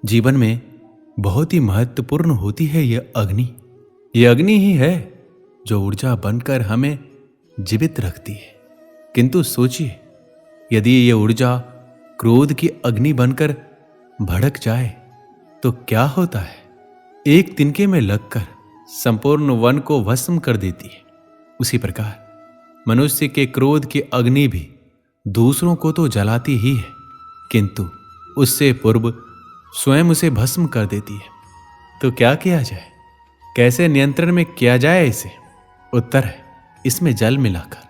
जीवन में बहुत ही महत्वपूर्ण होती है यह अग्नि। यह अग्नि ही है जो ऊर्जा बनकर हमें जीवित रखती है। किंतु सोचिए, यदि यह ऊर्जा क्रोध की अग्नि बनकर भड़क जाए तो क्या होता है। एक तिनके में लगकर संपूर्ण वन को भस्म कर देती है। उसी प्रकार मनुष्य के क्रोध की अग्नि भी दूसरों को तो जलाती ही है, किंतु उससे पूर्व स्वयं उसे भस्म कर देती है। तो क्या किया जाए, कैसे नियंत्रण में किया जाए इसे? उत्तर है, इसमें जल मिलाकर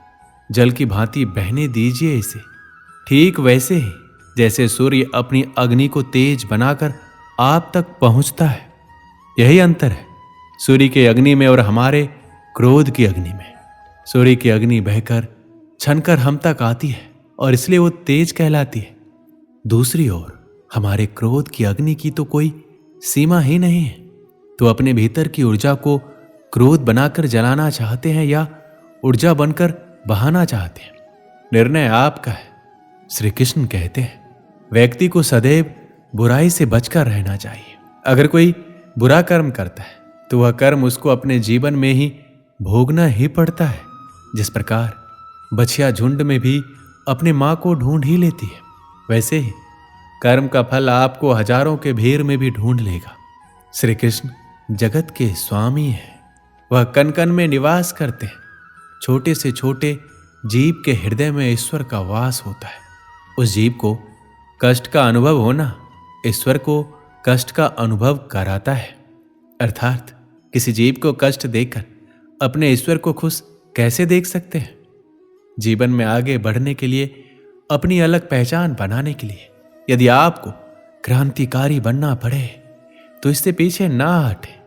जल की भांति बहने दीजिए इसे। ठीक वैसे ही जैसे सूर्य अपनी अग्नि को तेज बनाकर आप तक पहुंचता है। यही अंतर है सूर्य की अग्नि में और हमारे क्रोध की अग्नि में। सूर्य की अग्नि बहकर छनकर हम तक आती है और इसलिए वो तेज कहलाती है। दूसरी ओर हमारे क्रोध की अग्नि की तो कोई सीमा ही नहीं है। तो अपने भीतर की ऊर्जा को क्रोध बनाकर जलाना चाहते हैं या ऊर्जा बनकर बहाना चाहते हैं, निर्णय आपका है। श्री कृष्ण कहते हैं, व्यक्ति को सदैव बुराई से बचकर रहना चाहिए। अगर कोई बुरा कर्म करता है तो वह कर्म उसको अपने जीवन में ही भोगना ही पड़ता है। जिस प्रकार बछिया झुंड में भी अपने मां को ढूंढ ही लेती है, वैसे ही कर्म का फल आपको हजारों के भीड़ में भी ढूंढ लेगा। श्री कृष्ण जगत के स्वामी हैं। वह कण कण में निवास करते हैं। छोटे से छोटे जीव के हृदय में ईश्वर का वास होता है। उस जीव को कष्ट का अनुभव होना ईश्वर को कष्ट का अनुभव कराता है। अर्थात किसी जीव को कष्ट देकर अपने ईश्वर को खुश कैसे देख सकते हैं? जीवन में आगे बढ़ने के लिए, अपनी अलग पहचान बनाने के लिए यदि आपको क्रांतिकारी बनना पड़े तो इससे पीछे ना हटे।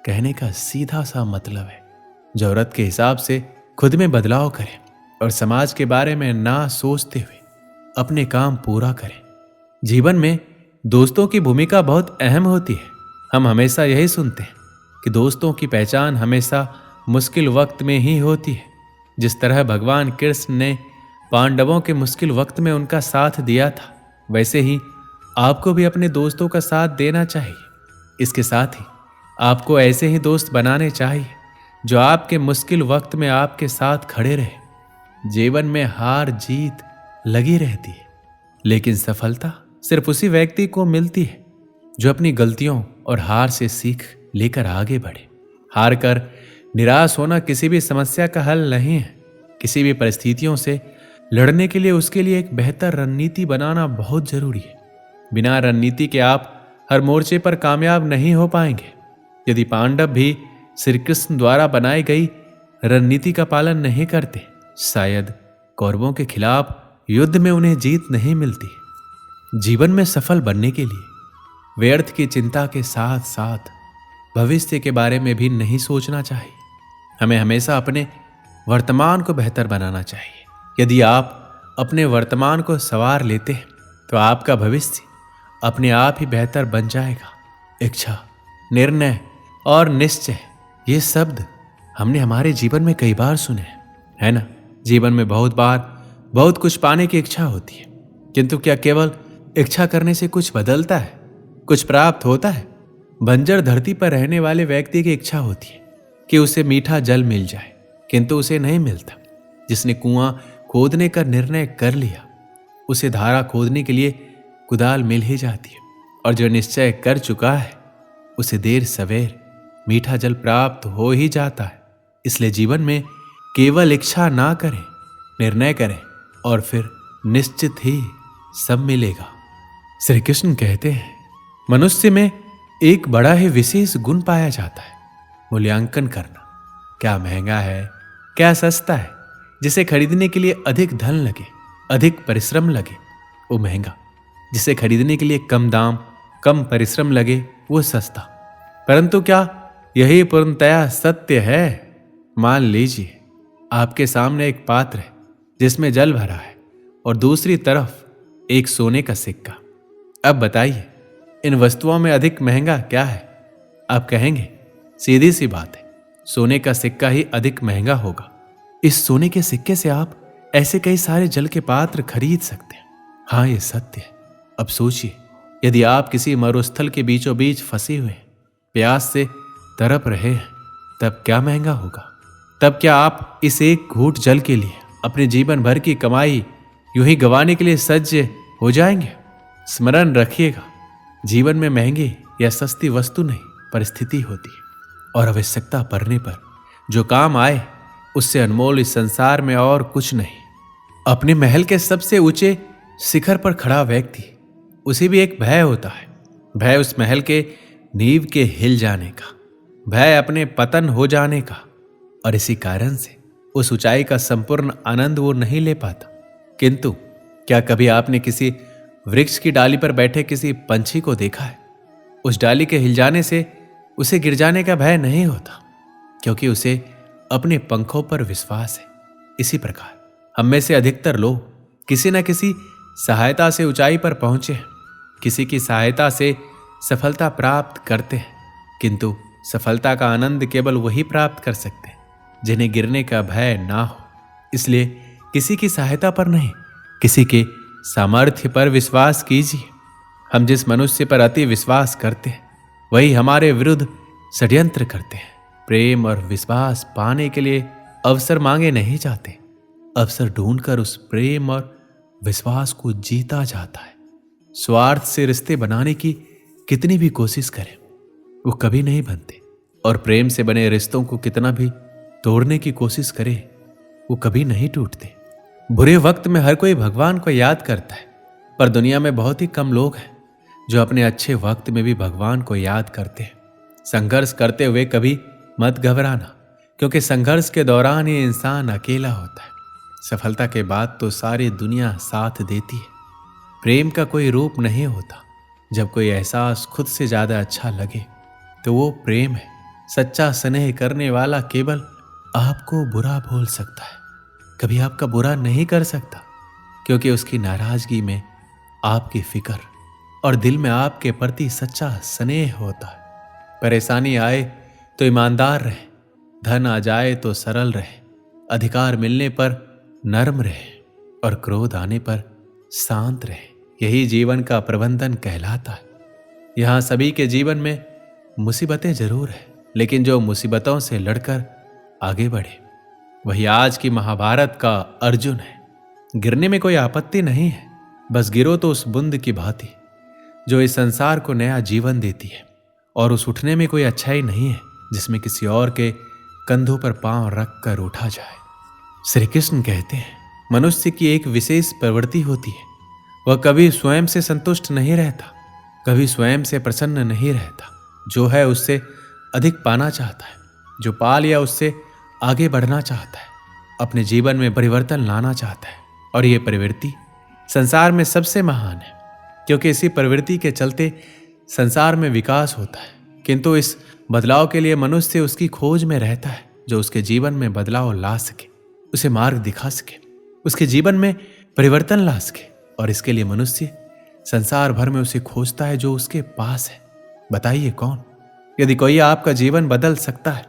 कहने का सीधा सा मतलब है, जरूरत के हिसाब से खुद में बदलाव करें और समाज के बारे में ना सोचते हुए अपने काम पूरा करें। जीवन में दोस्तों की भूमिका बहुत अहम होती है। हम हमेशा यही सुनते हैं कि दोस्तों की पहचान हमेशा मुश्किल वक्त में ही होती है। जिस तरह भगवान कृष्ण ने पांडवों के मुश्किल वक्त में उनका साथ दिया था, वैसे ही आपको भी अपने दोस्तों का साथ देना चाहिए। इसके साथ ही आपको ऐसे ही दोस्त बनाने चाहिए जो आपके मुश्किल वक्त में आपके साथ खड़े रहे। जीवन में हार जीत लगी रहती है, लेकिन सफलता सिर्फ उसी व्यक्ति को मिलती है जो अपनी गलतियों और हार से सीख लेकर आगे बढ़े। हार कर निराश होना किसी भी समस्या का हल नहीं है। किसी भी परिस्थितियों से लड़ने के लिए उसके लिए एक बेहतर रणनीति बनाना बहुत जरूरी है। बिना रणनीति के आप हर मोर्चे पर कामयाब नहीं हो पाएंगे। यदि पांडव भी श्री कृष्ण द्वारा बनाई गई रणनीति का पालन नहीं करते, शायद कौरवों के खिलाफ युद्ध में उन्हें जीत नहीं मिलती। जीवन में सफल बनने के लिए व्यर्थ की चिंता के साथ साथ भविष्य के बारे में भी नहीं सोचना चाहिए। हमें हमेशा अपने वर्तमान को बेहतर बनाना चाहिए। यदि आप अपने वर्तमान को संवार लेते हैं तो आपका भविष्य अपने आप ही बेहतर बन जाएगा। इच्छा, निर्णय और निश्चय, ये शब्द हमने हमारे जीवन में कई बार सुने है ना। जीवन में बहुत बार बहुत कुछ पाने की इच्छा होती है, किंतु क्या केवल इच्छा करने से कुछ बदलता है, कुछ प्राप्त होता है? बंजर धरती पर रहने वाले व्यक्ति की इच्छा होती है कि उसे मीठा जल मिल जाए, किंतु उसे नहीं मिलता। जिसने कुआं खोदने का निर्णय कर लिया, उसे धारा खोदने के लिए कुदाल मिल ही जाती है, और जो निश्चय कर चुका है उसे देर सवेर मीठा जल प्राप्त हो ही जाता है। इसलिए जीवन में केवल इच्छा ना करें, निर्णय करें और फिर निश्चित ही सब मिलेगा। श्री कृष्ण कहते हैं, मनुष्य में एक बड़ा ही विशेष गुण पाया जाता है, मूल्यांकन करना। क्या महंगा है, क्या सस्ता है। जिसे खरीदने के लिए अधिक धन लगे, अधिक परिश्रम लगे, वो महंगा। जिसे खरीदने के लिए कम दाम, कम परिश्रम लगे, वो सस्ता। परंतु क्या यही पूर्णतया सत्य है? मान लीजिए आपके सामने एक पात्र है जिसमें जल भरा है और दूसरी तरफ एक सोने का सिक्का। अब बताइए, इन वस्तुओं में अधिक महंगा क्या है? आप कहेंगे, सीधी सी बात है, सोने का सिक्का ही अधिक महंगा होगा। इस सोने के सिक्के से आप ऐसे कई सारे जल के पात्र खरीद सकते हैं। हाँ, ये सत्य है। अब सोचिए, यदि आप किसी मरुस्थल के बीचों बीच फंसे हुए प्यास से तड़प रहे हैं, तब क्या महंगा होगा? तब क्या आप इस एक घूंट जल के लिए अपने जीवन भर की कमाई यूं ही गंवाने के लिए सज्ज हो जाएंगे? स्मरण रखिएगा, जीवन में महंगी या सस्ती वस्तु नहीं, परिस्थिति होती है, और आवश्यकता पड़ने पर जो काम आए उससे अनमोल इस संसार में और कुछ नहीं। अपने महल के सबसे ऊंचे शिखर पर खड़ा व्यक्ति, उसे भी एक भय होता है। भय उस महल के नींव के हिल जाने का, भय अपने पतन हो जाने का, और इसी कारण से उस ऊंचाई का संपूर्ण आनंद वो नहीं ले पाता। किंतु क्या कभी आपने किसी वृक्ष की डाली पर बैठे किसी पंछी को देखा है? उस डाली के हिल जाने से उसे गिर जाने का भय नहीं होता, क्योंकि उसे अपने पंखों पर विश्वास है। इसी प्रकार हम में से अधिकतर लोग किसी न किसी सहायता से ऊंचाई पर पहुंचे हैं, किसी की सहायता से सफलता प्राप्त करते हैं, किंतु सफलता का आनंद केवल वही प्राप्त कर सकते हैं जिन्हें गिरने का भय ना हो। इसलिए किसी की सहायता पर नहीं, किसी के सामर्थ्य पर विश्वास कीजिए। हम जिस मनुष्य पर अति विश्वास करते हैं वही हमारे विरुद्ध षड्यंत्र करते हैं। प्रेम और विश्वास पाने के लिए अवसर मांगे नहीं जाते, अवसर ढूंढकर उस प्रेम और विश्वास को जीता जाता है। स्वार्थ से रिश्ते बनाने की कितनी भी कोशिश करें वो कभी नहीं बनते, और प्रेम से बने रिश्तों को कितना भी तोड़ने की कोशिश करे वो कभी नहीं टूटते। बुरे वक्त में हर कोई भगवान को याद करता है, पर दुनिया में बहुत ही कम लोग हैं जो अपने अच्छे वक्त में भी भगवान को याद करते हैं। संघर्ष करते हुए कभी मत घबराना, क्योंकि संघर्ष के दौरान ये इंसान अकेला होता है। सफलता के बाद तो सारी दुनिया साथ देती है। प्रेम का कोई रूप नहीं होता। जब कोई एहसास खुद से ज्यादा अच्छा लगे तो वो प्रेम है। सच्चा स्नेह करने वाला केवल आपको बुरा बोल सकता है, कभी आपका बुरा नहीं कर सकता, क्योंकि उसकी नाराजगी में आपकी फिक्र और दिल में आपके प्रति सच्चा स्नेह होता है। परेशानी आए तो ईमानदार रहे, धन आ जाए तो सरल रहे, अधिकार मिलने पर नर्म रहे, और क्रोध आने पर शांत रहे। यही जीवन का प्रबंधन कहलाता है। यहाँ सभी के जीवन में मुसीबतें जरूर है, लेकिन जो मुसीबतों से लड़कर आगे बढ़े वही आज की महाभारत का अर्जुन है। गिरने में कोई आपत्ति नहीं है, बस गिरो तो उस बूंद की भांति जो इस संसार को नया जीवन देती है, और उस उठने में कोई अच्छाई नहीं है जिसमें किसी और के कंधों पर पांव रख कर उठा जाए। श्री कृष्ण कहते हैं, मनुष्य की एक विशेष प्रवृत्ति होती है, वह कभी स्वयं से संतुष्ट नहीं रहता, कभी स्वयं से प्रसन्न नहीं रहता। जो है उससे अधिक पाना चाहता है, जो पा लिया उससे आगे बढ़ना चाहता है, अपने जीवन में परिवर्तन लाना चाहता है। और ये प्रवृत्ति संसार में सबसे महान है, क्योंकि इसी प्रवृत्ति के चलते संसार में विकास होता है। किंतु इस बदलाव के लिए मनुष्य उसकी खोज में रहता है, जो उसके जीवन में बदलाव ला सके, उसे मार्ग दिखा सके, उसके जीवन में परिवर्तन ला सके। और इसके लिए मनुष्य संसार भर में उसे खोजता है जो उसके पास है। बताइए कौन? यदि कोई आपका जीवन बदल सकता है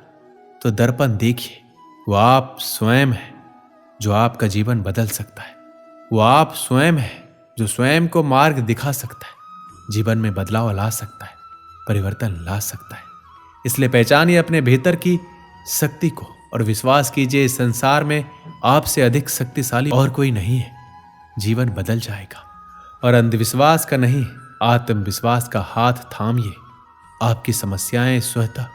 तो दर्पण देखिए, वो आप स्वयं है जो आपका जीवन बदल सकता है। वो आप स्वयं है जो स्वयं को मार्ग दिखा सकता है, जीवन में बदलाव ला सकता है, परिवर्तन ला सकता है। इसलिए पहचानिए अपने भीतर की शक्ति को और विश्वास कीजिए, इस संसार में आपसे अधिक शक्तिशाली और कोई नहीं है। जीवन बदल जाएगा। और अंधविश्वास का नहीं, आत्मविश्वास का हाथ थामिए, आपकी समस्याएं स्वतः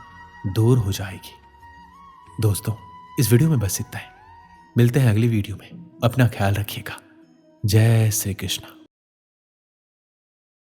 दूर हो जाएगी। दोस्तों, इस वीडियो में बस इतना ही। मिलते हैं अगली वीडियो में। अपना ख्याल रखिएगा। जय श्री कृष्ण।